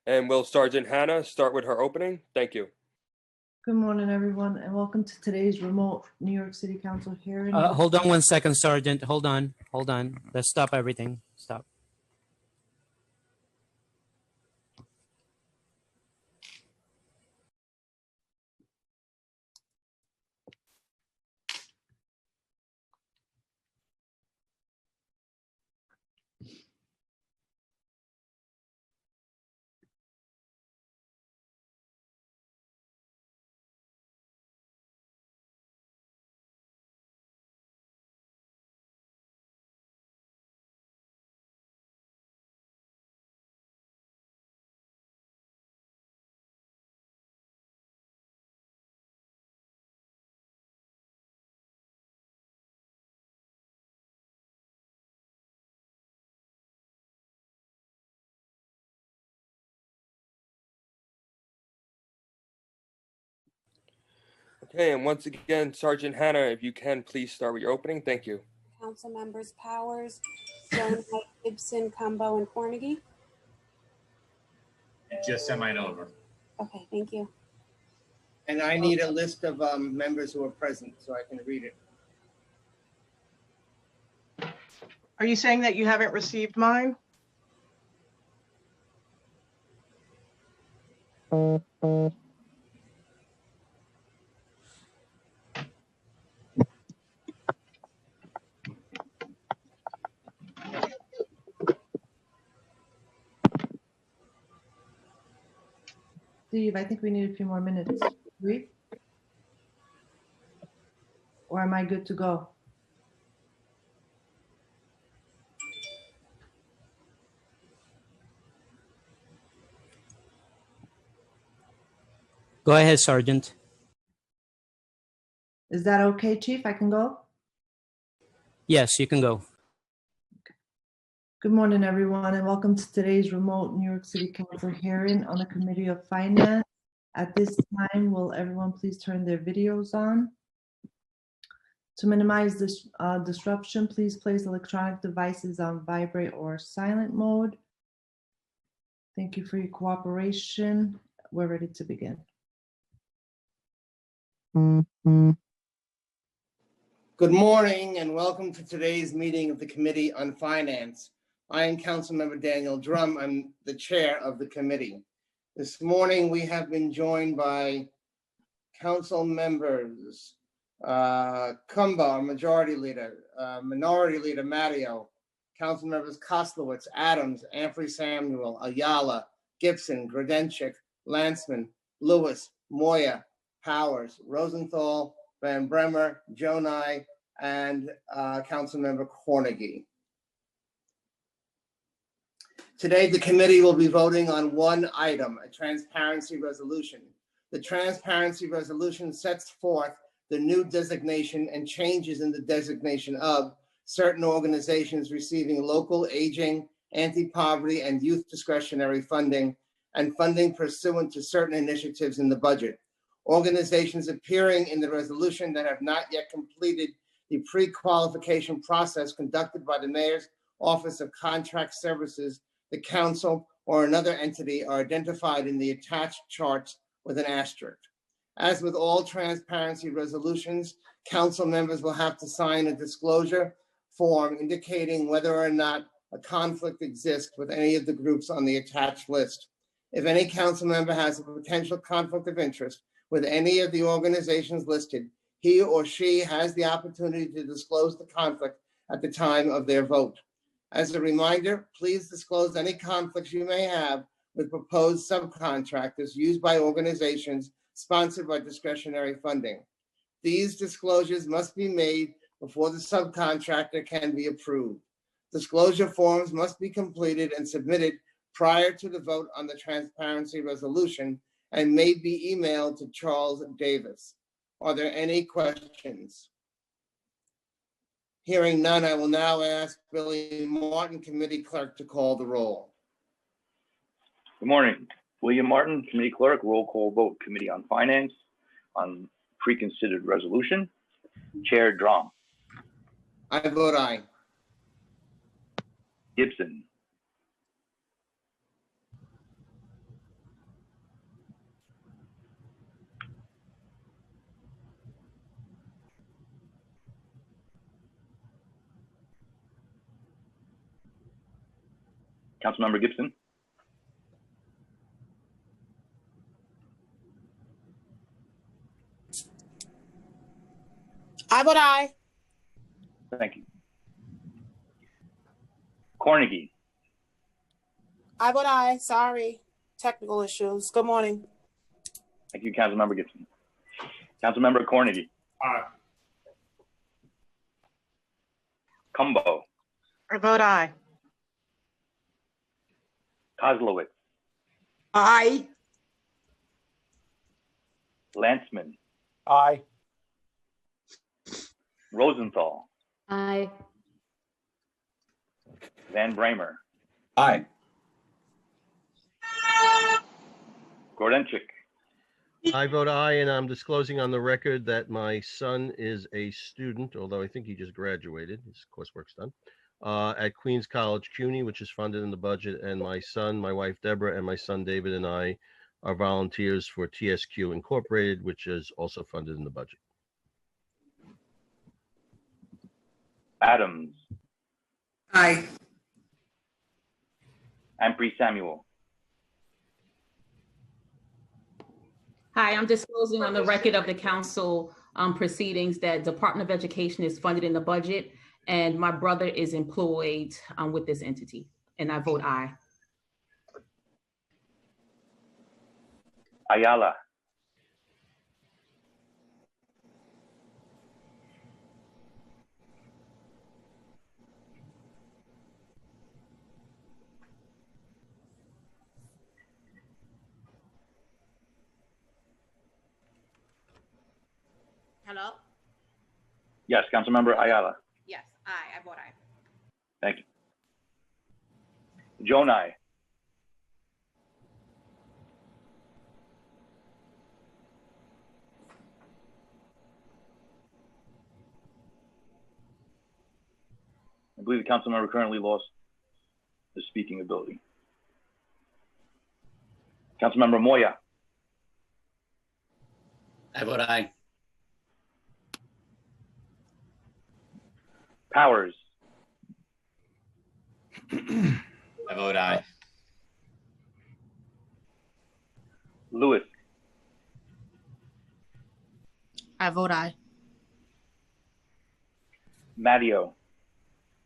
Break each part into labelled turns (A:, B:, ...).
A: And will Sergeant Hannah start with her opening? Thank you.
B: Good morning, everyone, and welcome to today's remote New York City Council hearing.
C: Hold on 1 second, Sergeant. Hold on. Let's stop everything. Stop.
A: Okay, and once again, Sergeant Hannah, if you can, please start with your opening. Thank you.
D: Council members Powers, Stone, Gibson, Cumbo, and Cornegy.
E: You just sent mine over.
D: Okay, thank you.
F: And I need a list of members who are present so I can read it.
G: Are you saying that you haven't received mine?
B: Steve, I think we need a few more minutes. Agree? Or am I good to go?
C: Go ahead, Sergeant.
B: Is that okay, Chief? I can go?
C: Yes, you can go.
B: Good morning, everyone, and welcome to today's remote New York City Council hearing on the Committee of Finance. At this time, will everyone please turn their videos on? To minimize this disruption, please place electronic devices on vibrate or silent mode. Thank you for your cooperation. We're ready to begin.
F: Good morning and welcome to today's meeting of the Committee on Finance. I am Councilmember Daniel Drum. I'm the chair of the committee. This morning we have been joined by council members Cumbo, our majority leader, minority leader Mario, council members Koslowitz, Adams, Amphrey Samuel, Ayala, Gibson, Grodenchik, Landsman, Lewis, Moya, Powers, Rosenthal, Van Bremer, Jonai, and Councilmember Cornegy. Today, the committee will be voting on one item, a transparency resolution. The transparency resolution sets forth the new designation and changes in the designation of certain organizations receiving local aging, anti-poverty, and youth discretionary funding, and funding pursuant to certain initiatives in the budget. Organizations appearing in the resolution that have not yet completed the pre-qualification process conducted by the Mayor's Office of Contract Services, the council, or another entity are identified in the attached charts with an asterisk. As with all transparency resolutions, council members will have to sign a disclosure form indicating whether or not a conflict exists with any of the groups on the attached list. If any council member has a potential conflict of interest with any of the organizations listed, he or she has the opportunity to disclose the conflict at the time of their vote. As a reminder, please disclose any conflicts you may have with proposed subcontractors used by organizations sponsored by discretionary funding. These disclosures must be made before the subcontractor can be approved. Disclosure forms must be completed and submitted prior to the vote on the transparency resolution and may be emailed to Charles Davis. Are there any questions? Hearing none, I will now ask Billy Martin, committee clerk, to call the roll.
H: Good morning. William Martin, committee clerk, roll call vote, Committee on Finance on pre-considered resolution. Chair Drum.
F: I vote aye.
H: Gibson. Councilmember Gibson,
E: I vote aye.
H: thank you. Cornegy,
E: I vote aye. Sorry. Technical issues. Good morning.
H: thank you, Councilmember Gibson. Councilmember Cornegy.
I: Aye.
H: Cumbo,
G: I vote aye.
H: Kozlowitz,
E: Aye.
H: Landsman,
I: Aye.
H: Rosenthal,
J: Aye.
H: Van Bramer,
I: Aye.
H: Grodenchik,
K: I vote aye, and I'm disclosing on the record that my son is a student, although I think he just graduated, his coursework's done, at Queens College CUNY, which is funded in the budget, and my son, my wife Deborah, and my son David and I are volunteers for TSQ Incorporated, which is also funded in the budget.
H: Adams,
E: Aye.
H: Ampry Samuel,
J: Hi, I'm disclosing on the record of the council proceedings that Department of Education is funded in the budget, and my brother is employed with this entity, and I vote aye.
H: Ayala,
E: Hello?
H: yes, Councilmember Ayala,
E: Yes, aye. I vote aye.
H: thank you. Jonai, I believe the council member currently lost his speaking ability. Councilmember Moya,
I: I vote aye.
H: Powers,
I: I vote aye.
H: Lewis,
E: I vote aye.
H: Matteo,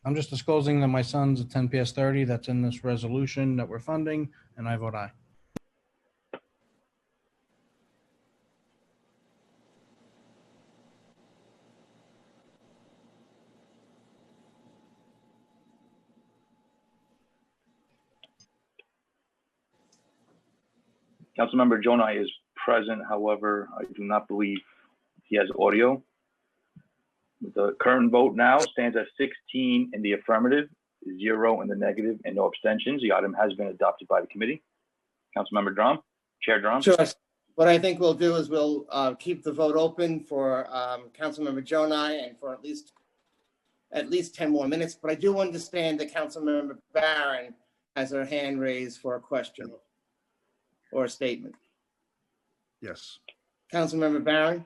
L: I'm just disclosing that my son's a 10 PS 30 that's in this resolution that we're funding, and I vote aye.
H: Councilmember Jonai is present. However, I do not believe he has audio. The current vote now stands at 16 in the affirmative, 0 in the negative, and no abstentions. The item has been adopted by the committee. Councilmember Drum, Chair Drum.
F: Sure. What I think we'll do is we'll keep the vote open for Councilmember Jonai and for at least 10 more minutes. But I do understand that Councilmember Barron has her hand raised for a question or a statement.
I: Yes.
F: Councilmember Barron?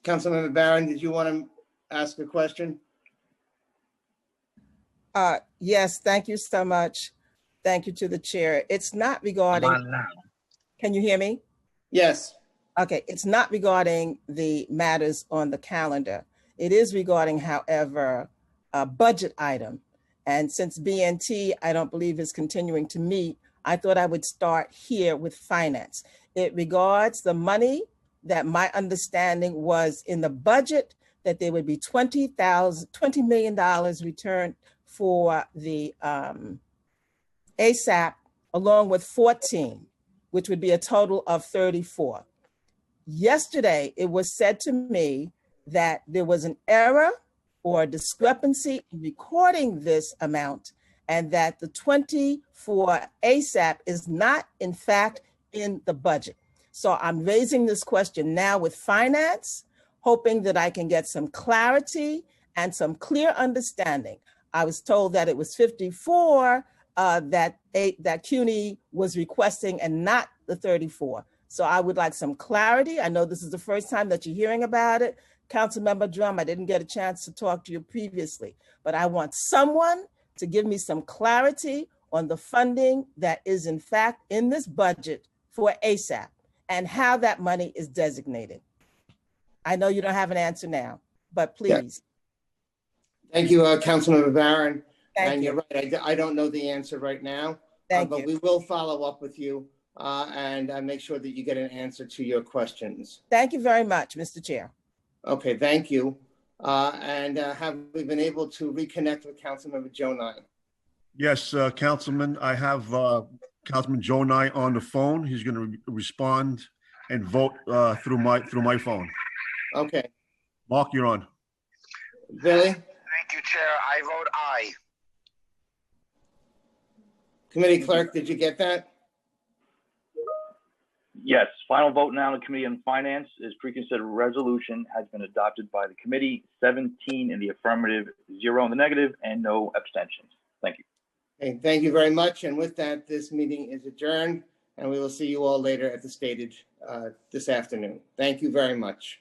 F: Councilmember Barron, did you want to ask a question?
E: Yes, thank you so much. Thank you to the chair. It's not regarding, can you hear me?
F: Yes.
E: Okay, it's not regarding the matters on the calendar. It is regarding, however, a budget item. And since BNT, I don't believe is continuing to meet, I thought I would start here with finance. It regards the money that my understanding was in the budget that there would be $20 million returned for the ASAP, along with 14, which would be a total of 34. Yesterday, it was said to me that there was an error or a discrepancy in recording this amount, and that the 20 for ASAP is not, in fact, in the budget. So I'm raising this question now with finance, hoping that I can get some clarity and some clear understanding. I was told that it was 54 that CUNY was requesting and not the 34. So I would like some clarity. I know this is the first time that you're hearing about it. Councilmember Drum, I didn't get a chance to talk to you previously, but I want someone to give me some clarity on the funding that is in fact in this budget for ASAP and how that money is designated. I know you don't have an answer now, but please.
F: Thank you, Councilmember Barron.
E: Thank
F: And
E: you.
F: you're right, I don't know the answer right now.
E: Thank
F: but
E: you.
F: we will follow up with you and make sure that you get an answer to your questions.
E: Thank you very much, Mr. Chair.
F: Okay, thank you. And have we been able to reconnect with Councilmember Joe Nye?
I: Yes, Councilman, I have Councilman Joe Nye on the phone. He's going to respond and vote through my phone.
F: Okay.
I: Mark, you're on.
F: Billy?
M: Thank you, Chair. I vote aye.
F: Committee Clerk, did you get that?
H: Yes, final vote now in the Committee on Finance is pre-considered resolution has been adopted by the committee, 17 in the affirmative, 0 in the negative, and no abstentions. Thank you.
F: Okay, thank you very much. And with that, this meeting is adjourned, and we will see you all later at the stated this afternoon. Thank you very much.